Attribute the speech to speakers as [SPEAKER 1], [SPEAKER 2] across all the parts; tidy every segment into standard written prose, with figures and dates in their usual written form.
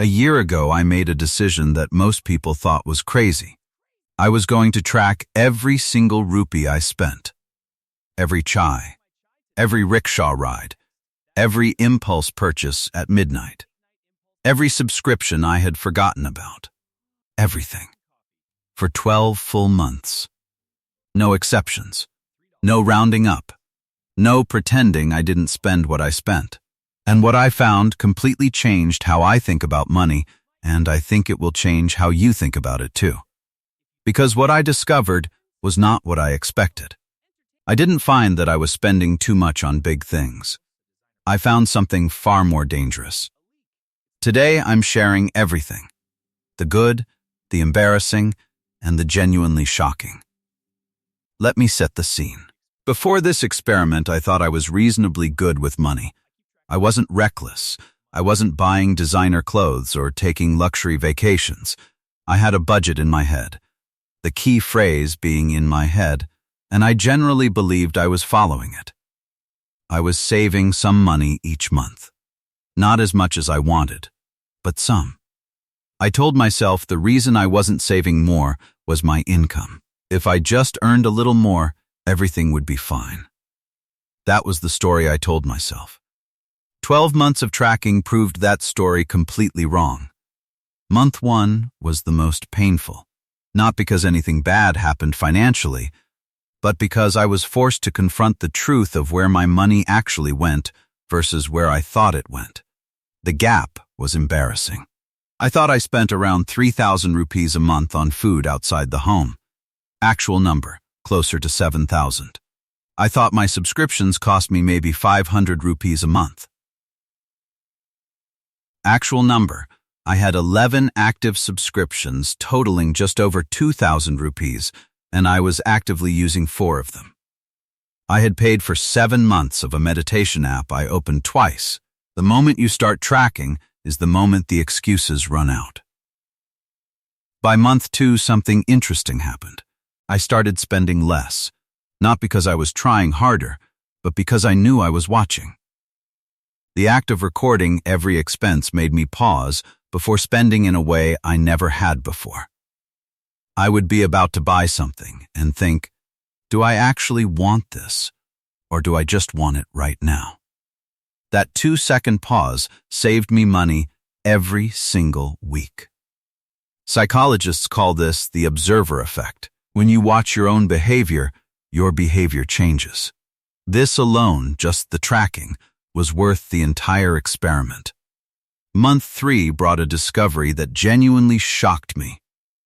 [SPEAKER 1] A year ago, I made a decision that most people thought was crazy. I was going to track every single rupee I spent. Every chai, every rickshaw ride, every impulse purchase at midnight, every subscription I had forgotten about. Everything. For 12 full months. No exceptions. No rounding up. No pretending I didn't spend what I spent. And what I found completely changed how I think about money, and I think it will change how you think about it too. Because what I discovered was not what I expected. I didn't find that I was spending too much on big things. I found something far more dangerous. Today, I'm sharing everything. The good, the embarrassing, and the genuinely shocking. Let me set the scene. Before this experiment, I thought I was reasonably good with money. I wasn't reckless. I wasn't buying designer clothes or taking luxury vacations. I had a budget in my head. The key phrase being in my head, and I generally believed I was following it. I was saving some money each month. Not as much as I wanted, but some. I told myself the reason I wasn't saving more was my income. If I just earned a little more, everything would be fine. That was the story I told myself. 12 months of tracking proved that story completely wrong. Month 1 was the most painful. Not because anything bad happened financially, but because I was forced to confront the truth of where my money actually went versus where I thought it went. The gap was embarrassing. I thought I spent around 3,000 rupees a month on food outside the home. Actual number, closer to 7,000. I thought my subscriptions cost me maybe 500 rupees a month. Actual number, I had 11 active subscriptions totaling just over 2,000 rupees, and I was actively using 4 of them. I had paid for 7 months of a meditation app I opened twice. The moment you start tracking is the moment the excuses run out. By month 2, something interesting happened. I started spending less, not because I was trying harder, but because I knew I was watching. The act of recording every expense made me pause before spending in a way I never had before. I would be about to buy something and think, do I actually want this, or do I just want it right now? That 2-second pause saved me money every single week. Psychologists call this the observer effect. When you watch your own behavior, your behavior changes. This alone, just the tracking, was worth the entire experiment. Month 3 brought a discovery that genuinely shocked me.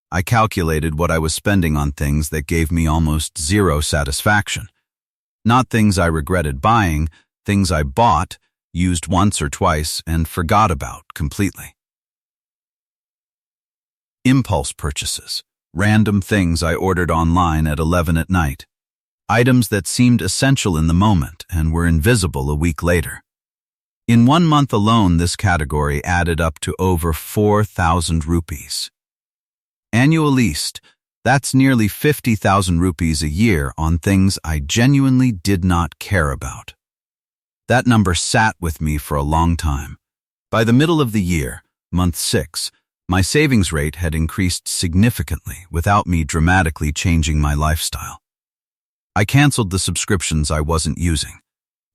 [SPEAKER 1] I calculated what I was spending on things that gave me almost zero satisfaction. Not things I regretted buying, things I bought, used once or twice, and forgot about completely. Impulse purchases. Random things I ordered online at 11 at night. Items that seemed essential in the moment and were invisible a week later. In 1 month alone, this category added up to over 4,000 rupees. Annualized, that's nearly 50,000 rupees a year on things I genuinely did not care about. That number sat with me for a long time. By the middle of the year, month 6, my savings rate had increased significantly without me dramatically changing my lifestyle. I canceled the subscriptions I wasn't using.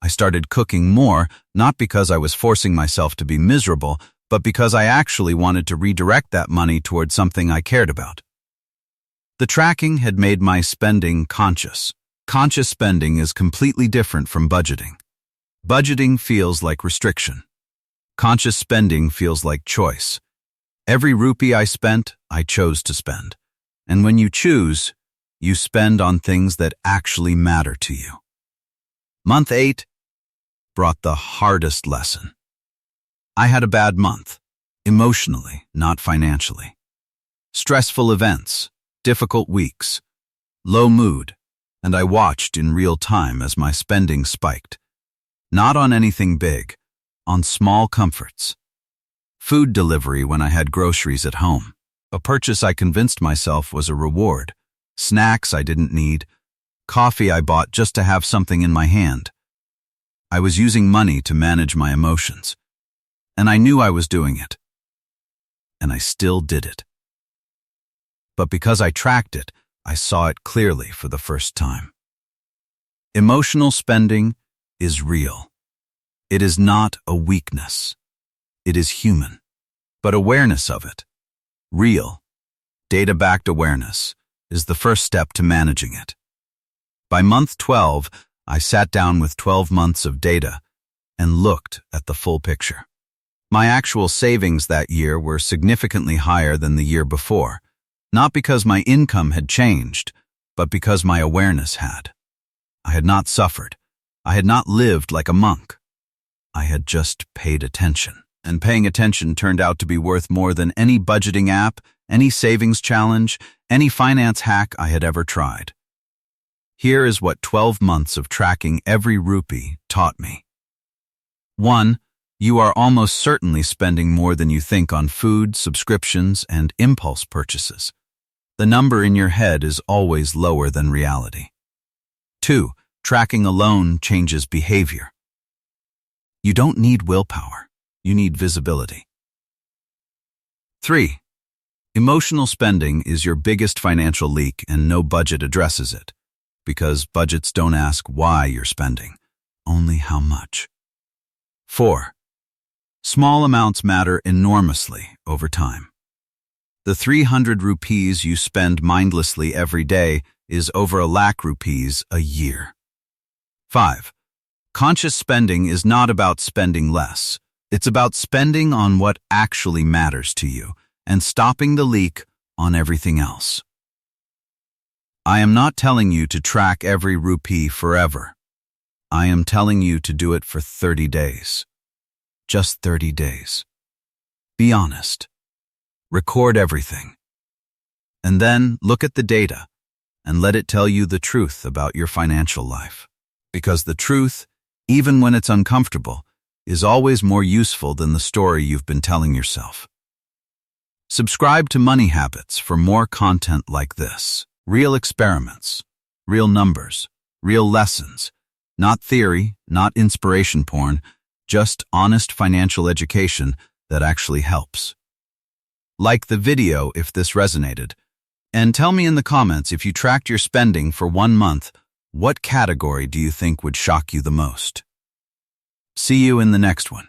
[SPEAKER 1] I started cooking more, not because I was forcing myself to be miserable, but because I actually wanted to redirect that money toward something I cared about. The tracking had made my spending conscious. Conscious spending is completely different from budgeting. Budgeting feels like restriction. Conscious spending feels like choice. Every rupee I spent, I chose to spend. And when you choose, you spend on things that actually matter to you. Month 8 brought the hardest lesson. I had a bad month, emotionally, not financially. Stressful events, difficult weeks, low mood, and I watched in real time as my spending spiked. Not on anything big, on small comforts. Food delivery when I had groceries at home. A purchase I convinced myself was a reward. Snacks I didn't need. Coffee I bought just to have something in my hand. I was using money to manage my emotions. And I knew I was doing it. and I still did it. But because I tracked it, I saw it clearly for the first time. Emotional spending is real. It is not a weakness. It is human. But awareness of it, real, data-backed awareness, is the first step to managing it. By month 12, I sat down with 12 months of data and looked at the full picture. My actual savings that year were significantly higher than the year before, not because my income had changed, but because my awareness had. I had not suffered. I had not lived like a monk. I had just paid attention. And paying attention turned out to be worth more than any budgeting app, any savings challenge, any finance hack I had ever tried. Here is what 12 months of tracking every rupee taught me. 1. You are almost certainly spending more than you think on food, subscriptions, and impulse purchases. The number in your head is always lower than reality. 2. Tracking alone changes behavior. You don't need willpower. You need visibility. 3. Emotional spending is your biggest financial leak and no budget addresses it, because budgets don't ask why you're spending, only how much. 4. Small amounts matter enormously over time. The 300 rupees you spend mindlessly every day is over 1,00,000 rupees a year. 5. Conscious spending is not about spending less. It's about spending on what actually matters to you and stopping the leak on everything else. I am not telling you to track every rupee forever. I am telling you to do it for 30 days. Just 30 days. Be honest. Record everything. And then look at the data and let it tell you the truth about your financial life. Because the truth, even when it's uncomfortable, is always more useful than the story you've been telling yourself. Subscribe to Money Habits for more content like this. Real experiments, real numbers, real lessons, not theory, not inspiration porn, just honest financial education that actually helps. Like the video if this resonated, and tell me in the comments if you tracked your spending for 1 month, what category do you think would shock you the most? See you in the next one.